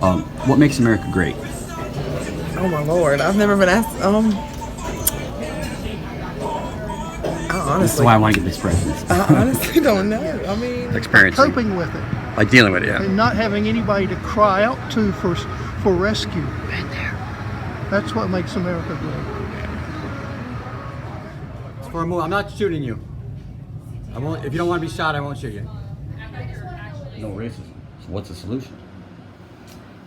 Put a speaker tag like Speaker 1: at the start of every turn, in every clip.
Speaker 1: What makes America great?
Speaker 2: Oh my Lord, I've never been asked. I
Speaker 1: This is
Speaker 2: honestly,
Speaker 1: why I want to get this president.
Speaker 2: I honestly don't know. I mean,
Speaker 1: Experiencing.
Speaker 3: Coping with it
Speaker 1: Like dealing with it, yeah.
Speaker 3: and not having anybody to cry out to for rescue.
Speaker 1: Been there.
Speaker 3: That's what makes America great.
Speaker 1: It's for a move. I'm not shooting you. I won't. If you don't want to be shot, I won't shoot you. No racism. So what's the solution?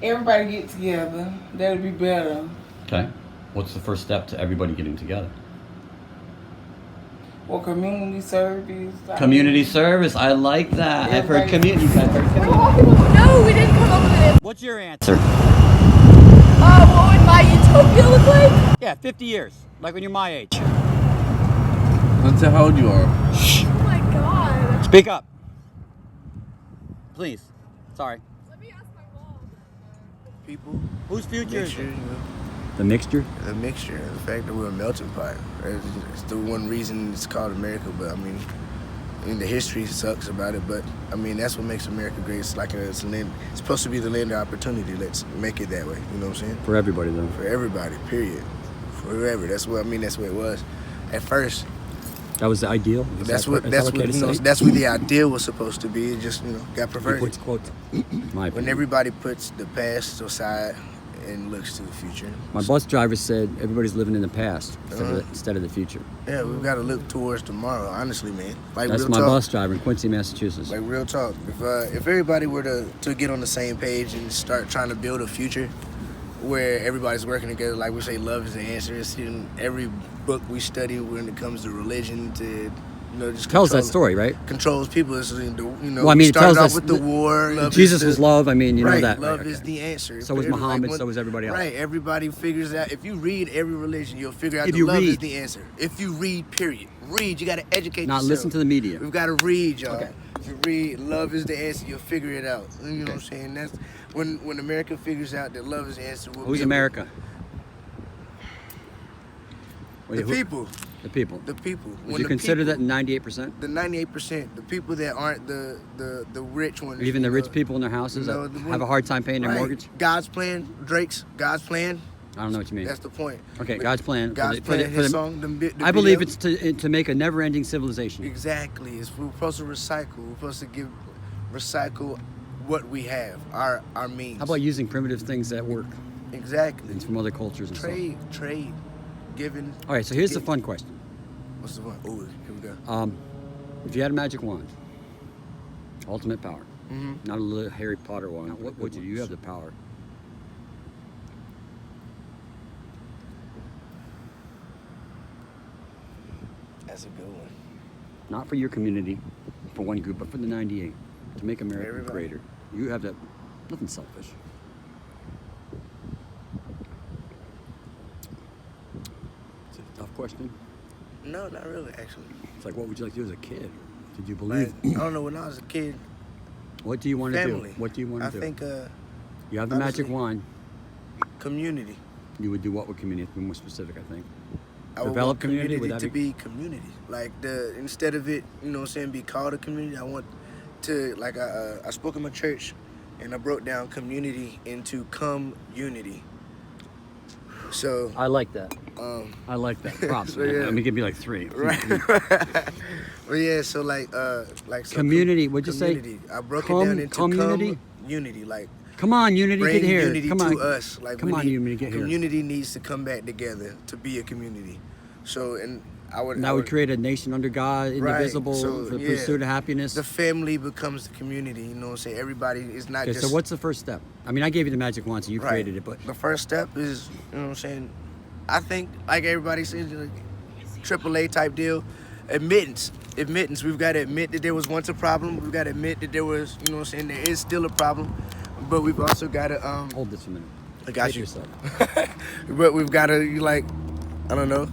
Speaker 4: Everybody get together. That'll be better.
Speaker 1: Okay. What's the first step to everybody getting together?
Speaker 4: Well, community service.
Speaker 1: Community service. I like that. I've heard community.
Speaker 5: No, we didn't come up with it.
Speaker 1: What's your answer?
Speaker 5: What would my utopia look like?
Speaker 1: Yeah, 50 years. Like when you're my age.
Speaker 6: Let's see how old you are.
Speaker 5: Oh my god.
Speaker 1: Speak up. Please. Sorry.
Speaker 5: Let me ask my mom.
Speaker 7: People,
Speaker 1: Whose future is
Speaker 7: mixture,
Speaker 1: it?
Speaker 7: you know,
Speaker 1: The mixture?
Speaker 7: the mixture, the fact that we're a melting pot. It's the one reason it's called America, but I mean the history sucks about it, but I mean, that's what makes America great. It's like it's supposed to be the land of opportunity. Let's make it that way, you know what I'm saying?
Speaker 1: For everybody, though.
Speaker 7: For everybody, period. Forever. That's what I mean, that's what it was. At first,
Speaker 1: That was the ideal?
Speaker 7: that's what the ideal was supposed to be. It just, got perverted. When everybody puts the past aside and looks to the future.
Speaker 1: My bus driver said everybody's living in the past instead of the future.
Speaker 7: Yeah, we've got to look towards tomorrow, honestly, man. Like,
Speaker 1: That's
Speaker 7: real
Speaker 1: my
Speaker 7: talk.
Speaker 1: bus driver in Quincy, Massachusetts.
Speaker 7: Like, real talk. If everybody were to get on the same page and start trying to build a future where everybody's working together, like we say, love is the answer. It's in every book we study when it comes to religion, to just
Speaker 1: Tells that story, right?
Speaker 7: controls people. It's,
Speaker 1: Well, I mean,
Speaker 7: we
Speaker 1: it tells
Speaker 7: started off
Speaker 1: us
Speaker 7: with the war. Love
Speaker 1: Jesus
Speaker 7: is
Speaker 1: was love. I mean, you
Speaker 7: right,
Speaker 1: know that.
Speaker 7: love
Speaker 1: right,
Speaker 7: is
Speaker 1: okay.
Speaker 7: the answer.
Speaker 1: So was Muhammad, so was everybody else.
Speaker 7: Right, everybody figures out. If you read every religion, you'll figure out
Speaker 1: If
Speaker 7: that
Speaker 1: you
Speaker 7: love is
Speaker 1: read.
Speaker 7: the answer. If you read, period. Read, you got to educate
Speaker 1: Not
Speaker 7: yourself.
Speaker 1: listen to the media.
Speaker 7: We've got to read, y'all.
Speaker 1: Okay.
Speaker 7: If you read, love is the answer, you'll figure it out. You know what I'm saying? That's when America figures out that love is the answer.
Speaker 1: Who's America?
Speaker 7: The people.
Speaker 1: The people.
Speaker 7: The people.
Speaker 1: Would you consider that 98%?
Speaker 7: The 98%. The people that aren't the rich ones.
Speaker 1: Even the rich people in their houses that have a hard time paying their mortgage?
Speaker 7: God's plan, God's plan.
Speaker 1: I don't know what you mean.
Speaker 7: That's the point.
Speaker 1: Okay, God's plan.
Speaker 7: God's plan, his song, the
Speaker 1: I believe
Speaker 7: video.
Speaker 1: it's to make a never-ending civilization.
Speaker 7: Exactly. We're supposed to recycle. We're supposed to recycle what we have, our means.
Speaker 1: How about using primitive things that work?
Speaker 7: Exactly.
Speaker 1: And from other cultures and
Speaker 7: Trade, giving.
Speaker 1: All right, so here's the fun question.
Speaker 7: What's the one? Oh, here we go.
Speaker 1: If you had a magic wand, ultimate power, not a little Harry Potter wand, what would you? You have the power.
Speaker 7: That's a good one.
Speaker 1: Not for your community, for one group, but for the 98, to make America
Speaker 7: Everybody.
Speaker 1: greater. You have that. Nothing selfish. It's a tough question.
Speaker 7: No, not really, actually.
Speaker 1: It's like, what would you like to do as a kid? Did you believe?
Speaker 7: I don't know. When I was a kid,
Speaker 1: What do you want to do?
Speaker 7: family.
Speaker 1: What do you want to
Speaker 7: I
Speaker 1: do?
Speaker 7: think
Speaker 1: You have the magic
Speaker 7: honestly,
Speaker 1: wand.
Speaker 7: community.
Speaker 1: You would do what with community? Be more specific, I think.
Speaker 7: I would
Speaker 1: Develop
Speaker 7: want
Speaker 1: community, would that
Speaker 7: to be community. Like instead of it, be called a community, I want to, like, I spoke in my church and I broke down community into unity. So
Speaker 1: I like that. I like that. Props,
Speaker 7: So,
Speaker 1: man.
Speaker 7: yeah.
Speaker 1: Let me give you like 3.
Speaker 7: right. Well, yeah. So like so
Speaker 1: Community, what'd you say?
Speaker 7: community. I broke it down into
Speaker 1: community?
Speaker 7: unity. Like,
Speaker 1: Come on, Unity,
Speaker 7: bring
Speaker 1: get here.
Speaker 7: unity
Speaker 1: Come
Speaker 7: to
Speaker 1: on.
Speaker 7: us. Like,
Speaker 1: Come on, Unity, get here.
Speaker 7: Community needs to come back together to be a community. So, and I would.
Speaker 1: And
Speaker 7: I
Speaker 1: that would create a nation under God, indivisible,
Speaker 7: So,
Speaker 1: for the
Speaker 7: yeah,
Speaker 1: pursuit of happiness.
Speaker 7: The family becomes the community. You know what I'm saying? Everybody is not
Speaker 1: Okay,
Speaker 7: just.
Speaker 1: so what's the first step? I mean, I gave you the magic wand, so you
Speaker 7: right.
Speaker 1: created it, but
Speaker 7: The first step is, you know what I'm saying? I think, like everybody says, like, AAA type deal. Admittance. We've got to admit that there was once a problem. We've got to admit that there was, you know what I'm saying, there is still a problem. But we've also got to
Speaker 1: hold this a minute.
Speaker 7: I got
Speaker 1: Hit
Speaker 7: you.
Speaker 1: yourself.
Speaker 7: But we've got to, I don't know.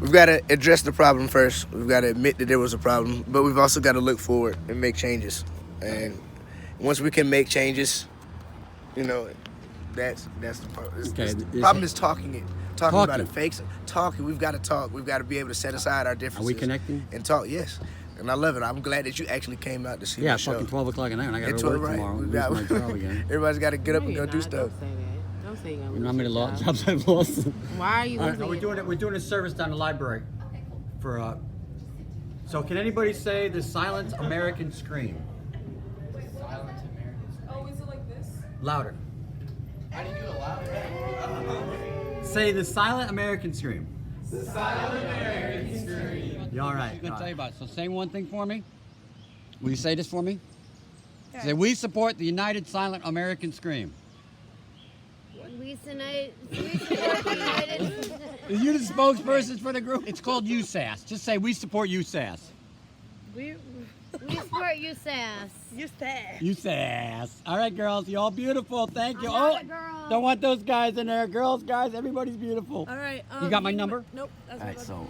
Speaker 7: We've got to address the problem first. We've got to admit that there was a problem, but we've also got to look forward and make changes. And once we can make changes, that's the part. The problem is talking it. Talking about it. Fakes. Talking. We've got to talk. We've got to be able to set aside our differences.
Speaker 1: Are we connecting?
Speaker 7: And talk. Yes. And I love it. I'm glad that you actually came out to see
Speaker 1: Yeah,
Speaker 7: the show.
Speaker 1: fucking 12 o'clock at night, and I got
Speaker 7: It's
Speaker 1: to work
Speaker 7: 12, right.
Speaker 1: tomorrow.
Speaker 7: We
Speaker 1: Lose
Speaker 7: got-
Speaker 1: my job again.
Speaker 7: Everybody's got to get up and go do stuff.
Speaker 5: Don't say that. Don't say you're gonna
Speaker 1: You know how many
Speaker 5: lose your job.
Speaker 1: jobs I've lost?
Speaker 5: Why are you
Speaker 1: All right,
Speaker 5: losing
Speaker 1: we're
Speaker 5: your
Speaker 1: doing it. We're doing a service down the library. For so can anybody say the silent American scream?
Speaker 2: Oh, is it like this?
Speaker 1: Louder. How do you do it louder? Say the silent American scream. The silent American scream. You all right? I'm gonna tell you about it. So say one thing for me. Will you say this for me? Yeah. Say, we support the United Silent American Scream.
Speaker 8: We support the United.
Speaker 1: Are you the spokesperson for the group? It's called USAS. Just say, we support USAS.
Speaker 8: We support USAS.
Speaker 1: USAS. All right, girls, you all beautiful. Thank you.
Speaker 8: I'm not a girl.
Speaker 1: Don't want those guys in there. Girls, guys, everybody's beautiful.
Speaker 5: All right.
Speaker 1: You got my number?
Speaker 5: Nope.
Speaker 1: All right, so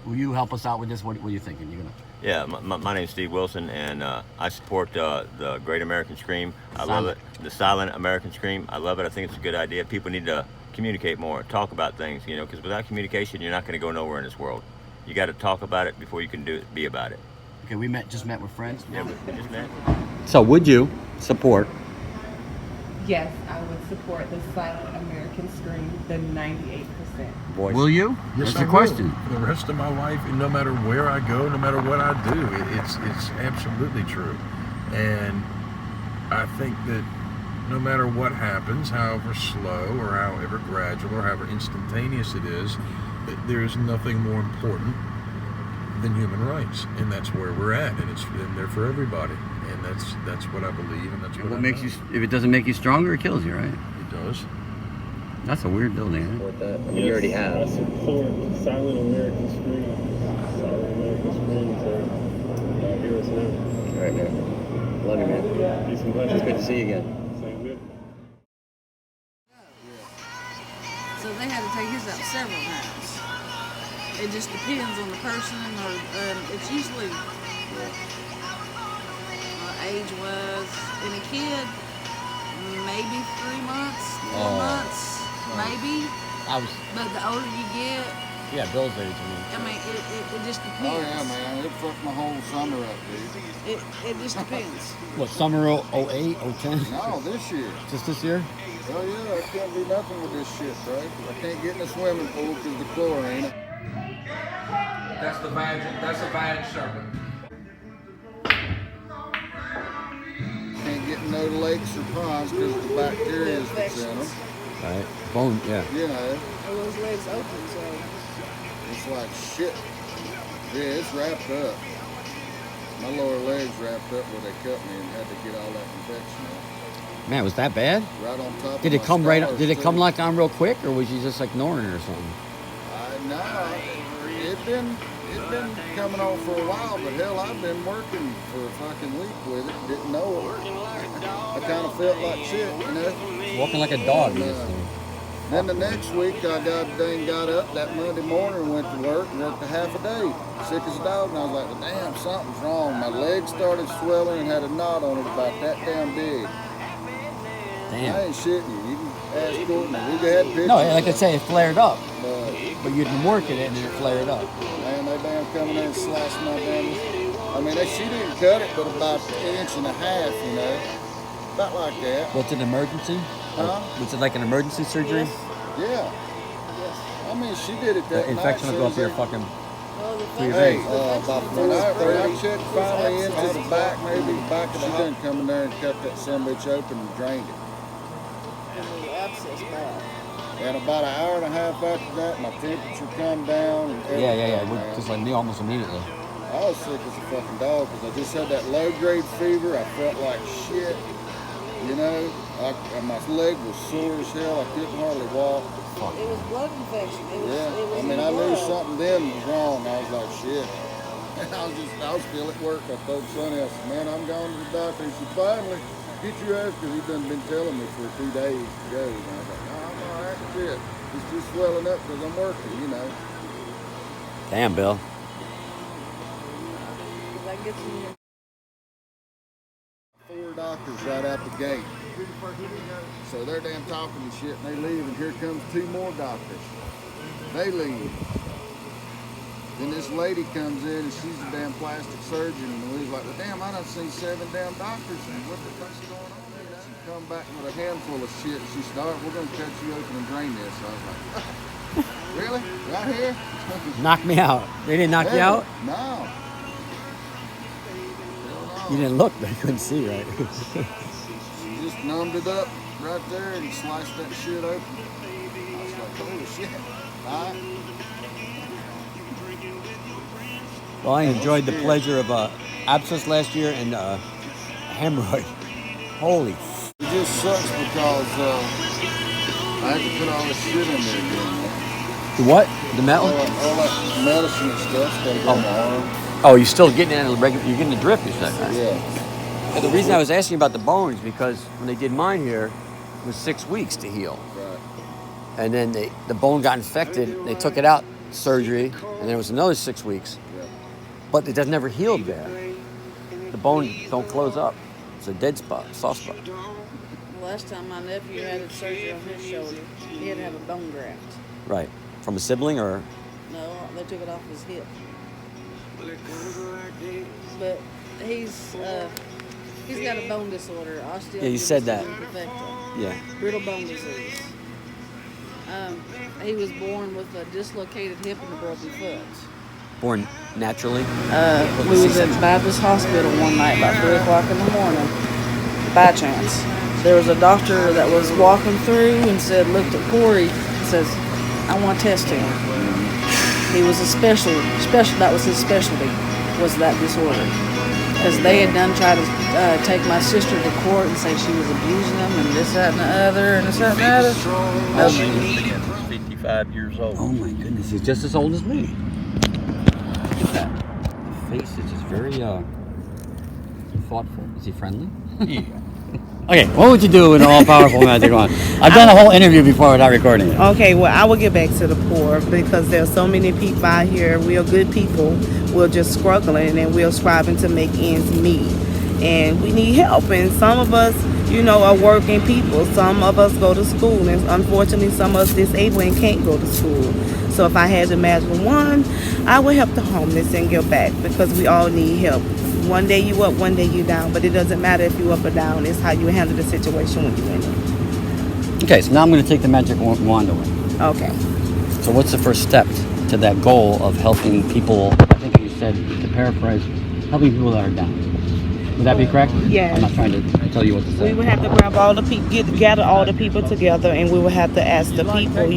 Speaker 1: will you help us out with this? What are you thinking? You're gonna.
Speaker 9: Yeah, my name's Steve Wilson, and I support the Great American Scream. I love it. The Silent American Scream. I love it. I think it's a good idea. People need to communicate more, talk about things, you know, because without communication, you're not going to go nowhere in this world. You got to talk about it before you can be about it.
Speaker 1: Okay, we just met with friends.
Speaker 9: Yeah, we just met.
Speaker 1: So would you support?
Speaker 10: Yes, I would support the Silent American Scream, the 98%.
Speaker 1: Voice. Will you?
Speaker 11: Yes,
Speaker 1: That's
Speaker 11: I
Speaker 1: the question.
Speaker 11: will. For the rest of my life, and no matter where I go, no matter what I do, it's absolutely true. And I think that no matter what happens, however slow or however gradual or however instantaneous it is, there is nothing more important than human rights, and that's where we're at, and they're for everybody, and that's what I believe, and that's what
Speaker 1: What
Speaker 11: I
Speaker 1: makes
Speaker 11: know.
Speaker 1: you? If it doesn't make you stronger, it kills you, right?
Speaker 11: It does.
Speaker 1: That's a weird building, huh?
Speaker 12: You already have. I support Silent American Scream. Silent American Scream, so hear us now.
Speaker 1: All right, man. Love you, man.
Speaker 12: Peace and blessings.
Speaker 1: It's good to see you again.
Speaker 12: Same here.
Speaker 5: So they had to take his out several times. It just depends on the person, or it's usually age-wise. In a kid, maybe 3 months, 4 months. Maybe, but the older you get,
Speaker 1: Yeah, Bill's age.
Speaker 5: I mean, it just depends.
Speaker 13: Oh yeah, man, it fucked my whole summer up, dude.
Speaker 5: It just depends.
Speaker 1: What, summer 08, 010?
Speaker 13: No, this year.
Speaker 1: Just this year?
Speaker 13: Oh yeah, I can't do nothing with this shit, right? I can't get in the swimming pool because of the chlorine.
Speaker 7: That's a vag serpent.
Speaker 13: Can't get in no lakes or ponds because of the bacteria that's in them.
Speaker 1: Right. Bone, yeah.
Speaker 13: You know,
Speaker 5: Are those legs open? So
Speaker 13: it's like shit. Yeah, it's wrapped up. My lower leg's wrapped up where they cut me and had to get all that infection out.
Speaker 1: Man, was that bad?
Speaker 13: Right on top.
Speaker 1: Did
Speaker 13: of
Speaker 1: it come
Speaker 13: my
Speaker 1: right?
Speaker 13: scars,
Speaker 1: Did it come
Speaker 13: too.
Speaker 1: like on real quick, or was you just ignoring it or something?
Speaker 13: No, it been coming on for a while, but hell, I've been working for a fucking week with it. Didn't know it. I kind of felt like shit, you know.
Speaker 1: Walking like a dog.
Speaker 13: Then the next week, I got up that Monday morning and went to work and worked a half a day, sick as a dog. And I was like, well, damn, something's wrong. My leg started swelling and had a knot on it about that damn big.
Speaker 1: Damn.
Speaker 13: I ain't shitting you. You can ask Courtney. We had pictures.
Speaker 1: No, like I say, it flared up.
Speaker 13: But
Speaker 1: you'd been working it and it flared up.
Speaker 13: Man, they damn come in there and slice my damn. I mean, she didn't cut it, but about an inch and a half, you know. About like that.
Speaker 1: What's an emergency?
Speaker 13: Huh?
Speaker 1: Was it like an emergency surgery?
Speaker 13: Yeah. I mean, she did it that
Speaker 1: The infection will go up to your fucking.
Speaker 13: Hey, about when I checked finally into the back, maybe back of the done come in there and cut that sandwich open and drained it. And about an hour and a half after that, my temperature come down. And
Speaker 1: Yeah. Just like me almost immediately.
Speaker 13: I was sick as a fucking dog because I just had that low-grade fever. I felt like shit. You know, my leg was sore as hell. I couldn't hardly walk.
Speaker 5: it was blood infection. It was,
Speaker 13: Yeah,
Speaker 5: it was
Speaker 13: I mean,
Speaker 5: in
Speaker 13: I knew
Speaker 5: blood.
Speaker 13: something then was wrong. I was like, shit. And I was still at work. I told Sonny, I said, man, I'm going to the doctor. He said, finally, get your ass, because he'd been telling me for 2 days to go. And I was like, no, I'm all right, shit. It's just swelling up because I'm working, you know.
Speaker 1: Damn, Bill.
Speaker 5: That gets you.
Speaker 13: 4 doctors right out the gate. So they're damn talking and shit, and they leave, and here comes 2 more doctors. They leave. Then this lady comes in and she's a damn plastic surgeon, and we was like, well, damn, I done seen 7 damn doctors, and what the fuck's going on? She come back with a handful of shit, and she said, all right, we're gonna cut you open and drain this. So I was like, really? Right here?
Speaker 1: Knock me out. They didn't knock you out?
Speaker 13: No.
Speaker 1: You didn't look, but you couldn't see, right?
Speaker 13: She just numbed it up right there and sliced that shit open. I was like, holy shit. All right.
Speaker 1: Well, I enjoyed the pleasure of abscess last year and hemorrhoid. Holy.
Speaker 13: It just sucks because I had to put all this shit in there again.
Speaker 1: The what? The metal?
Speaker 13: All that medicine and stuff's got to go in my arm.
Speaker 1: Oh, you're still getting it in the regular, you're getting the drip, you said, right?
Speaker 13: Yeah.
Speaker 1: And the reason I was asking about the bones, because when they did mine here, it was 6 weeks to heal.
Speaker 13: Right.
Speaker 1: And then the bone got infected, they took it out, surgery, and then it was another 6 weeks.
Speaker 13: Yeah.
Speaker 1: But it does never healed there. The bone don't close up. It's a dead spot, soft spot.
Speaker 5: Last time my nephew had a surgery on his shoulder, he had to have a bone graft.
Speaker 1: Right. From a sibling or?
Speaker 5: No, they took it off his hip. But he's got a bone disorder, osteoarthritis.
Speaker 1: Yeah, you said that.
Speaker 5: Imperfecta.
Speaker 1: Yeah.
Speaker 5: Brittle bone disease. He was born with a dislocated hip and a broken foot.
Speaker 1: Born naturally?
Speaker 5: We was at Baptist Hospital one night about 3 o'clock in the morning, by chance. There was a doctor that was walking through and said, looked at Corey and says, I want to test him. He was a special, that was his specialty, was that disorder. Because they had tried to take my sister to court and say she was abusing them and this, that, and the other, and this, that, and the other.
Speaker 6: He's 55 years old.
Speaker 1: Oh my goodness, he's just as old as me. Look at that. The face is just very thoughtful. Is he friendly?
Speaker 6: Yeah.
Speaker 1: Okay, what would you do with an all-powerful magic wand? I've done a whole interview before without recording it.
Speaker 4: Okay, well, I will get back to the poor because there's so many people out here, real good people. We're just struggling and we're striving to make ends meet. And we need help. And some of us, are working people. Some of us go to school. And unfortunately, some of us disabled and can't go to school. So if I had the magic wand, I would help the homeless and give back because we all need help. One day you up, one day you down, but it doesn't matter if you up or down. It's how you handle the situation when you're in it.
Speaker 1: Okay, so now I'm going to take the magic wand away.
Speaker 4: Okay.
Speaker 1: So what's the first step to that goal of helping people, I think you said, to paraphrase, helping people that are down? Would that be correct?
Speaker 4: Yes.
Speaker 1: I'm not trying to tell you what to say.
Speaker 4: We would have to grab all the people, gather all the people together, and we would have to ask the people,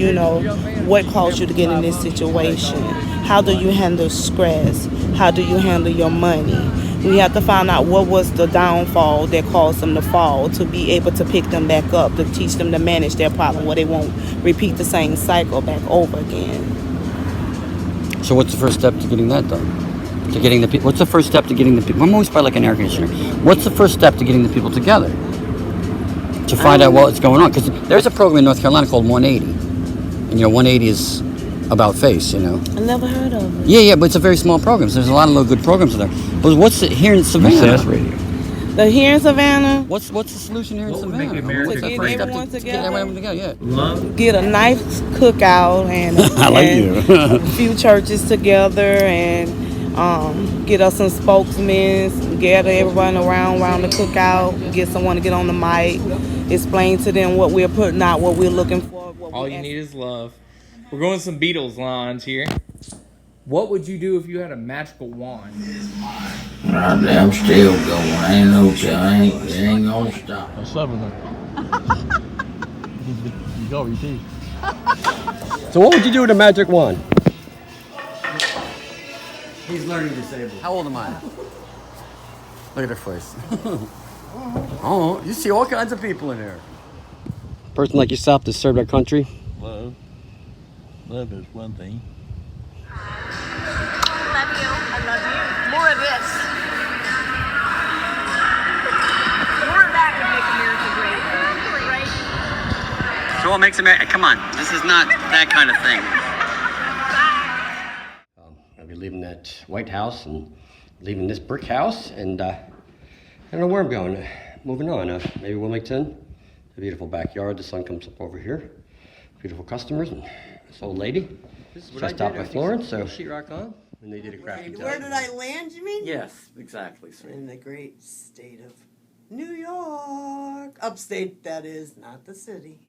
Speaker 4: what caused you to get in this situation? How do you handle stress? How do you handle your money? We have to find out what was the downfall that caused them to fall to be able to pick them back up, to teach them to manage their problem where they won't repeat the same cycle back over again.
Speaker 1: So what's the first step to getting that done? To getting the people. What's the first step to getting the people? I'm always by like an air conditioner. What's the first step to getting the people together? To find out what's going on, because there's a program in North Carolina called 180, and 180 is about face.
Speaker 4: I never heard of it.
Speaker 1: Yeah, but it's a very small program. So there's a lot of little good programs there. But what's it here in Savannah?
Speaker 4: The here in Savannah.
Speaker 1: What's the solution here in Savannah?
Speaker 4: To get everyone together.
Speaker 1: Get everyone together. Yeah.
Speaker 6: Love.
Speaker 4: Get a nice cookout and a few churches together and. Get us some spokesmen, gather everyone around the cookout, get someone to get on the mic, explain to them what we're putting out, what we're looking for.
Speaker 14: All you need is love. We're going some Beatles lines here. What would you do if you had a magical wand?
Speaker 15: I'm still going. It ain't gonna stop.
Speaker 6: A southerner. You go, you teeth.
Speaker 1: So what would you do with a magic wand? He's learning disabled. How old am I? Look at her face. Oh, you see all kinds of people in here. A person like yourself to serve our country.
Speaker 6: Love. Love is one thing.
Speaker 5: Love you. I love you. More of this. More of that would make America great. Right?
Speaker 1: So what makes America? Come on, this is not that kind of thing. I'll be leaving that White House and leaving this brick house, and I don't know where I'm going. Moving on, maybe Wilmington. A beautiful backyard. The sun comes up over here. Beautiful customers and this old lady. Just out by Florence. So
Speaker 16: sheetrock on.
Speaker 1: and they did a crappy job.
Speaker 16: Where did I land, you mean?
Speaker 1: Yes, exactly, sir.
Speaker 16: In the great state of New York. Upstate, that is, not the city.